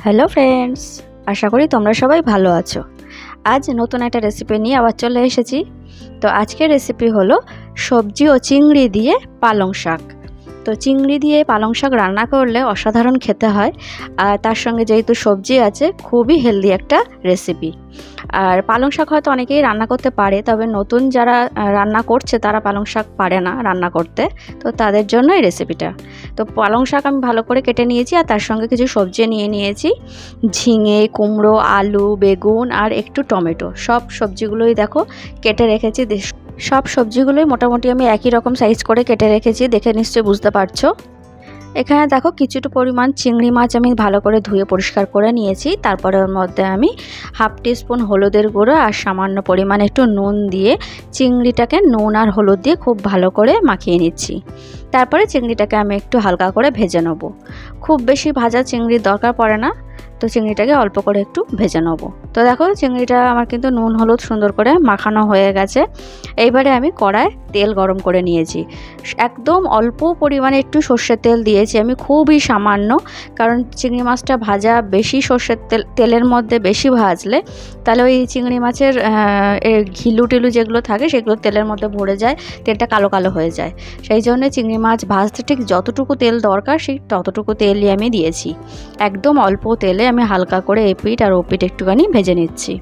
Hello friends, আশা করি তোমরা সবাই ভালো আছো। আজ নতুন একটা রেসিপি নিয়ে আবার চলে এসেছি। তো আজকের রেসিপি হলো সবজি ও চিংড়ি দিয়ে পালং শাক। তো চিংড়ি দিয়ে পালং শাক রান্না করলে অসাধারণ খেতে হয়, আর তার সঙ্গে যেহেতু সবজি আছে খুবই হেলদি একটা রেসিপি। আর পালং শাক হয়তো অনেকেই রান্না করতে পারে, তবে নতুন যারা রান্না করছে তারা পালং শাক পারে না রান্না করতে, তো তাদের জন্য এই রেসিপিটা। তো পালং শাক আমি ভালো করে কেটে নিয়েছি, আর তার সঙ্গে কিছু সবজি নিয়ে নিয়েছি। ঝিঙে, কুমড়ো, আলু, বেগুন আর একটু টমেটো, সব সবজিগুলোই দেখো কেটে রেখেছি। সব সবজিগুলোই মোটামুটি আমি একই রকম সাইজ করে কেটে রেখেছি, দেখে নিশ্চয়ই বুঝতে পারছো। এখানে দেখো কিছুটা পরিমাণ চিংড়ি মাছ আমি ভালো করে ধুয়ে পরিষ্কার করে নিয়েছি। তারপরে ওর মধ্যে আমি হাফ টিস্পুন হলুদের গুঁড়ো আর সামান্য পরিমাণ একটু নুন দিয়ে চিংড়িটাকে নুন আর হলুদ দিয়ে খুব ভালো করে মাখিয়ে নিচ্ছি। তারপরে চিংড়িটাকে আমি একটু হালকা করে ভেজে নেব। খুব বেশি ভাজা চিংড়ির দরকার পড়ে না, তো চিংড়িটাকে অল্প করে একটু ভেজে নেব। তো দেখো চিংড়িটা আমার কিন্তু নুন হলুদ সুন্দর করে মাখানো হয়ে গেছে। এইবারে আমি কড়ায় তেল গরম করে নিয়েছি। একদম অল্প পরিমাণে একটু সর্ষের তেল দিয়েছি আমি, খুবই সামান্য, কারণ চিংড়ি মাছটা ভাজা বেশি সর্ষের তেলের মধ্যে বেশি ভাজলে তাহলে ওই চিংড়ি মাছের ঘিলু টিলু যেগুলো থাকে সেগুলো তেলের মধ্যে ভরে যায়, তেলটা কালো কালো হয়ে যায়। সেই জন্য চিংড়ি মাছ ভাজতে ঠিক যতটুকু তেল দরকার সেই ততটুকু তেলই আমি দিয়েছি। একদম অল্প তেলে আমি হালকা করে এপিঠ আর ওপিঠ একটুখানি ভেজে নিচ্ছি।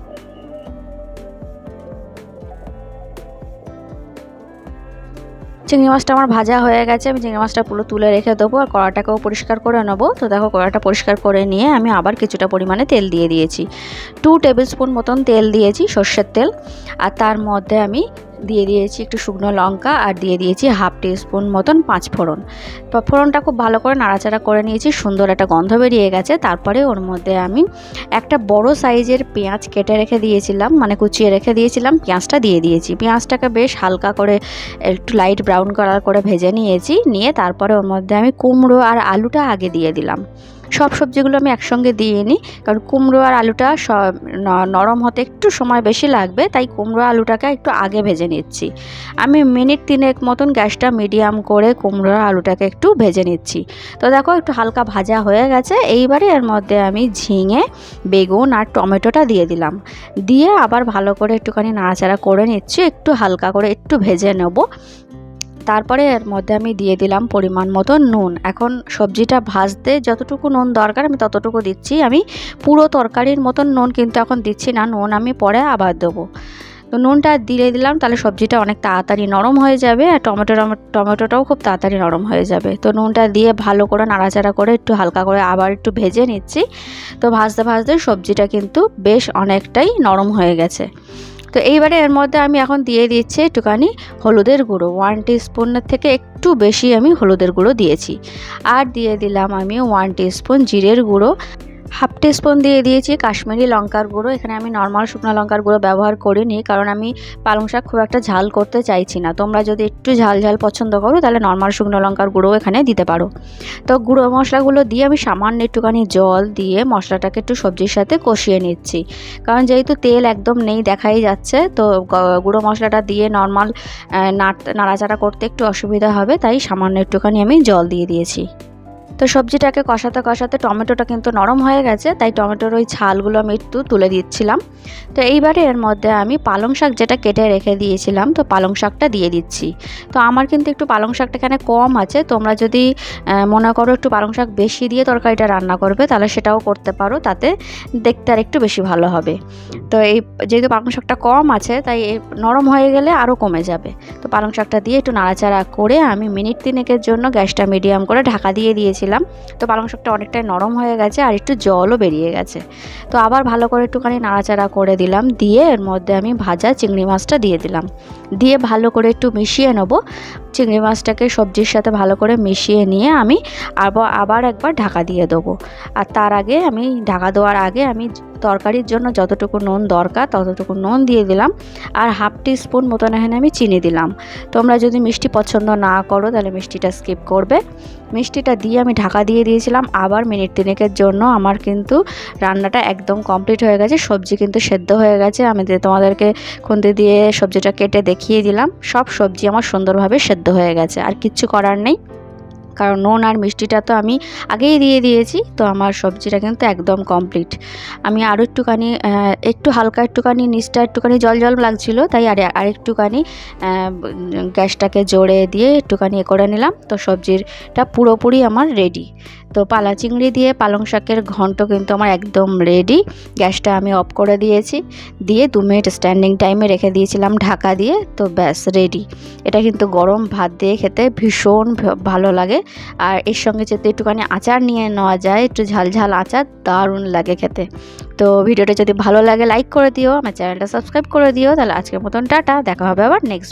চিংড়ি মাছটা আমার ভাজা হয়ে গেছে, আমি চিংড়ি মাছটা পুরো তুলে রেখে দেবো, আর কড়াটাকেও পরিষ্কার করে নেবো। তো দেখো কড়াটা পরিষ্কার করে নিয়ে আমি আবার কিছুটা পরিমাণে তেল দিয়ে দিয়েছি। 2 টেবিল স্পুন মতন তেল দিয়েছি, সর্ষের তেল। আর তার মধ্যে আমি দিয়ে দিয়েছি একটু শুকনো লঙ্কা, আর দিয়ে দিয়েছি হাফ টিস্পুন মতন পাঁচফোড়ন। ফোড়নটা খুব ভালো করে নাড়াচাড়া করে নিয়েছি, সুন্দর একটা গন্ধ বেরিয়ে গেছে। তারপরে ওর মধ্যে আমি একটা বড় সাইজের পেঁয়াজ কেটে রেখে দিয়েছিলাম, মানে কুচিয়ে রেখে দিয়েছিলাম, পেঁয়াজটা দিয়ে দিয়েছি। পেঁয়াজটাকে বেশ হালকা করে একটু লাইট ব্রাউন কালার করে ভেজে নিয়ে তারপরে ওর মধ্যে আমি কুমড়ো আর আলুটা আগে দিয়ে দিলাম। সব সবজিগুলো আমি একসঙ্গে দিয়ে নিই, কারণ কুমড়ো আর আলুটা নরম হতে একটু সময় বেশি লাগবে, তাই কুমড়ো আলুটাকে একটু আগে ভেজে নিচ্ছি। আমি মিনিট 3 মতন গ্যাসটা মিডিয়াম করে কুমড়ো আর আলুটাকে একটু ভেজে নিচ্ছি। তো দেখো একটু হালকা ভাজা হয়ে গেছে। এইবারে এর মধ্যে আমি ঝিঙে, বেগুন আর টমেটোটা দিয়ে দিলাম। দিয়ে আবার ভালো করে একটুখানি নাড়াচাড়া করে নিচ্ছি, একটু হালকা করে একটু ভেজে নেব। তারপরে এর মধ্যে আমি দিয়ে দিলাম পরিমাণ মতো নুন। এখন সবজিটা ভাজতে যতটুকু নুন দরকার আমি ততটুকু দিচ্ছি। আমি পুরো তরকারির মতন নুন কিন্তু এখন দিচ্ছি না, নুন আমি পরে আবার দেবো। তো নুনটা দিয়ে দিলাম, তাহলে সবজিটা অনেক তাড়াতাড়ি নরম হয়ে যাবে, আর টমেটোটাও খুব তাড়াতাড়ি নরম হয়ে যাবে। তো নুনটা দিয়ে ভালো করে নাড়াচাড়া করে একটু হালকা করে আবার একটু ভেজে নিচ্ছি। তো ভাজতে ভাজতে সবজিটা কিন্তু বেশ অনেকটাই নরম হয়ে গেছে। তো এইবারে এর মধ্যে আমি এখন দিয়ে দিচ্ছি একটুখানি হলুদের গুঁড়ো। 1 টিস্পুনের থেকে একটু বেশি আমি হলুদের গুঁড়ো দিয়েছি। আর দিয়ে দিলাম আমি 1 টিস্পুন জিরের গুঁড়ো। হাফ টিস্পুন দিয়ে দিয়েছি কাশ্মীরি লঙ্কার গুঁড়ো। এখানে আমি নর্মাল শুকনো লঙ্কার গুঁড়ো ব্যবহার করিনি, কারণ আমি পালং শাক খুব একটা ঝাল করতে চাইছি না। তোমরা যদি একটু ঝাল ঝাল পছন্দ করো তাহলে নর্মাল শুকনো লঙ্কার গুঁড়ো এখানে দিতে পারো। তো গুঁড়ো মশলাগুলো দিয়ে আমি সামান্য একটুখানি জল দিয়ে মশলাটাকে একটু সবজির সাথে কষিয়ে নিচ্ছি, কারণ যেহেতু তেল একদম নেই দেখাই যাচ্ছে, তো গুঁড়ো মশলাটা দিয়ে নর্মাল নাড়াচাড়া করতে একটু অসুবিধা হবে, তাই সামান্য একটুখানি আমি জল দিয়ে দিয়েছি। তো সবজিটাকে কষাতে কষাতে টমেটোটা কিন্তু নরম হয়ে গেছে, তাই টমেটোর ওই ছালগুলো আমি একটু তুলে দিচ্ছিলাম। তো এইবারে এর মধ্যে আমি পালং শাক যেটা কেটে রেখে দিয়েছিলাম, তো পালং শাকটা দিয়ে দিচ্ছি। তো আমার কিন্তু একটু পালং শাকটা এখানে কম আছে, তোমরা যদি মনে করো একটু পালং শাক বেশি দিয়ে তরকারিটা রান্না করবে তাহলে সেটাও করতে পারো, তাতে দেখতে আর একটু বেশি ভালো হবে। তো এই যেহেতু পালং শাকটা কম আছে তাই নরম হয়ে গেলে আরও কমে যাবে। তো পালং শাকটা দিয়ে একটু নাড়াচাড়া করে আমি মিনিট 3 জন্য গ্যাসটা মিডিয়াম করে ঢাকা দিয়ে দিয়েছিলাম। তো পালং শাকটা অনেকটাই নরম হয়ে গেছে আর একটু জলও বেরিয়ে গেছে। তো আবার ভালো করে একটুখানি নাড়াচাড়া করে দিলাম, দিয়ে এর মধ্যে আমি ভাজা চিংড়ি মাছটা দিয়ে দিলাম। দিয়ে ভালো করে একটু মিশিয়ে নেব। চিংড়ি মাছটাকে সবজির সাথে ভালো করে মিশিয়ে নিয়ে আমি আবার একবার ঢাকা দিয়ে দেবো। আর তার আগে আমি ঢাকা দেওয়ার আগে আমি তরকারির জন্য যতটুকু নুন দরকার ততটুকু নুন দিয়ে দিলাম, আর হাফ টিস্পুন মতন এখানে আমি চিনি দিলাম। তোমরা যদি মিষ্টি পছন্দ না করো তাহলে মিষ্টিটা স্কিপ করবে। মিষ্টিটা দিয়ে আমি ঢাকা দিয়ে দিয়েছিলাম আবার মিনিট 3 জন্য। আমার কিন্তু রান্নাটা একদম কমপ্লিট হয়ে গেছে, সবজি কিন্তু সেদ্ধ হয়ে গেছে। আমি তোমাদেরকে খুন্তি দিয়ে সবজিটা কেটে দেখিয়ে দিলাম, সব সবজি আমার সুন্দরভাবে সেদ্ধ হয়ে গেছে, আর কিচ্ছু করার নেই। কারণ নুন আর মিষ্টিটা তো আমি আগেই দিয়ে দিয়েছি। তো আমার সবজিটা কিন্তু একদম কমপ্লিট। আমি আরও একটুখানি একটু হালকা একটুখানি নিচটা একটুখানি জল জল লাগছিল, তাই আরেকটুখানি গ্যাসটাকে জোরে দিয়ে একটুখানি করে নিলাম। তো সবজিটা পুরোপুরি আমার রেডি। তো পালা চিংড়ি দিয়ে পালং শাকের ঘন্ট কিন্তু আমার একদম রেডি। গ্যাসটা আমি অফ করে দিয়েছি, দিয়ে 2 মিনিট স্ট্যান্ডিং টাইমে রেখে দিয়েছিলাম ঢাকা দিয়ে। তো ব্যাস রেডি। এটা কিন্তু গরম ভাত দিয়ে খেতে ভীষণ ভালো লাগে। আর এর সঙ্গে যদি একটুখানি আচার নিয়ে নেওয়া যায়, একটু ঝাল ঝাল আচার, দারুণ লাগে খেতে। তো ভিডিওটা যদি ভালো লাগে লাইক করে দিও, আমার চ্যানেলটা সাবস্ক্রাইব করে দিও। তাহলে আজকের মতন টাটা, দেখা হবে আবার নেক্সট